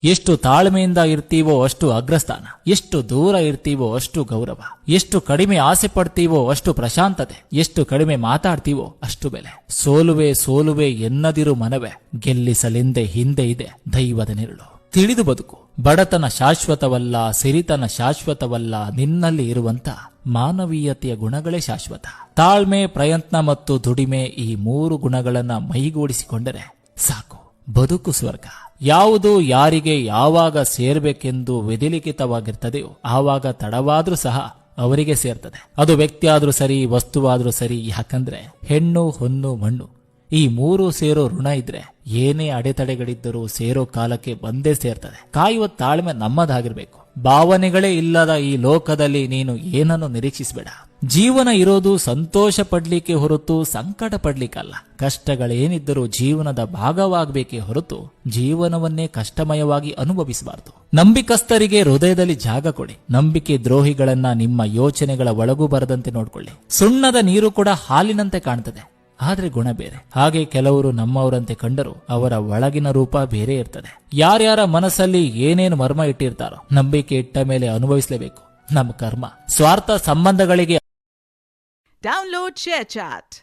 ಎಷ್ಟು ತಾಳ್ಮೆಯಿಂದ ಇರ್ತೀವೋ ಅಷ್ಟು ಅಗ್ರಸ್ಥಾನ, ಎಷ್ಟು ದೂರ ಇರ್ತೀವೋ ಅಷ್ಟು ಗೌರವ, ಎಷ್ಟು ಕಡಿಮೆ ಆಸೆ ಪಡ್ತೀವೋ ಅಷ್ಟು ಪ್ರಶಾಂತತೆ, ಎಷ್ಟು ಕಡಿಮೆ ಮಾತಾಡ್ತೀವೋ ಅಷ್ಟು ಬೆಲೆ. ಸೋಲುವೆ ಸೋಲುವೆ ಎನ್ನದಿರು ಮನವೇ, ಗೆಲ್ಲಿಸಲೆಂದೇ ಹಿಂದೆ ಇದೆ ದೈವದ ನೆರಳು. ತಿಳಿದು ಬದುಕು. ಬಡತನ ಶಾಶ್ವತವಲ್ಲ, ಸಿರಿತನ ಶಾಶ್ವತವಲ್ಲ, ನಿನ್ನಲ್ಲಿ ಇರುವಂತ ಮಾನವೀಯತೆಯ ಗುಣಗಳೇ ಶಾಶ್ವತ. ತಾಳ್ಮೆ, ಪ್ರಯತ್ನ ಮತ್ತು ದುಡಿಮೆ, ಈ 3 ಗುಣಗಳನ್ನ ಮೈಗೂಡಿಸಿಕೊಂಡರೆ ಸಾಕು, ಬದುಕು ಸ್ವರ್ಗ. ಯಾವುದು ಯಾರಿಗೆ ಯಾವಾಗ ಸೇರ್ಬೇಕೆಂದು ವಿಧಿಲಿಖಿತವಾಗಿರ್ತದೆಯೋ ಆವಾಗ ತಡವಾದ್ರೂ ಸಹ ಅವರಿಗೆ ಸೇರ್ತದೆ. ಅದು ವ್ಯಕ್ತಿಯಾದ್ರೂ ಸರಿ, ವಸ್ತುವಾದ್ರೂ ಸರಿ. ಯಾಕಂದ್ರೆ ಹೆಣ್ಣು, ಹೊನ್ನು, ಮಣ್ಣು ಈ 3 ಸೇರೋ ಋಣ ಇದ್ರೆ ಏನೇ ಅಡೆತಡೆಗಳಿದ್ದರೂ ಸೇರೋ ಕಾಲಕ್ಕೆ ಬಂದೇ ಸೇರ್ತದೆ. ಕಾಯುವ ತಾಳ್ಮೆ ನಮ್ಮದಾಗಿರ್ಬೇಕು. ಭಾವನೆಗಳೇ ಇಲ್ಲದ ಈ ಲೋಕದಲ್ಲಿ ನೀನು ಏನನ್ನು ನಿರೀಕ್ಷಿಸಬೇಡ. ಜೀವನ ಇರೋದು ಸಂತೋಷ ಪಡ್ಲಿಕ್ಕೆ ಹೊರತು ಸಂಕಟ ಪಡ್ಲಿಕ್ಕಲ್ಲ. ಕಷ್ಟಗಳೇನಿದ್ದರೂ ಜೀವನದ ಭಾಗವಾಗಬೇಕೇ ಹೊರತು ಜೀವನವನ್ನೇ ಕಷ್ಟಮಯವಾಗಿ ಅನುಭವಿಸಬಾರದು. ನಂಬಿಕಸ್ಥರಿಗೆ ಹೃದಯದಲ್ಲಿ ಜಾಗ ಕೊಡಿ. ನಂಬಿಕೆ ದ್ರೋಹಿಗಳನ್ನ ನಿಮ್ಮ ಯೋಚನೆಗಳ ಒಳಗೂ ಬರದಂತೆ ನೋಡ್ಕೊಳ್ಳಿ. ಸುಣ್ಣದ ನೀರು ಕೂಡ ಹಾಲಿನಂತೆ ಕಾಣ್ತದೆ, ಆದ್ರೆ ಗುಣ ಬೇರೆ. ಹಾಗೆ ಕೆಲವರು ನಮ್ಮವರಂತೆ ಕಂಡರೂ ಅವರ ಒಳಗಿನ ರೂಪ ಬೇರೆ ಇರ್ತದೆ. ಯಾರ್ಯಾರ ಮನಸ್ಸಲ್ಲಿ ಏನೇನು ಮರ್ಮ ಇಟ್ಟಿರ್ತಾರೋ ನಂಬಿಕೆ ಇಟ್ಟ ಮೇಲೆ ಅನುಭವಿಸಲೇಬೇಕು. ನಮ್ಮ ಕರ್ಮ. ಸ್ವಾರ್ಥ ಸಂಬಂಧಗಳಿಗೆ Download ShareChat.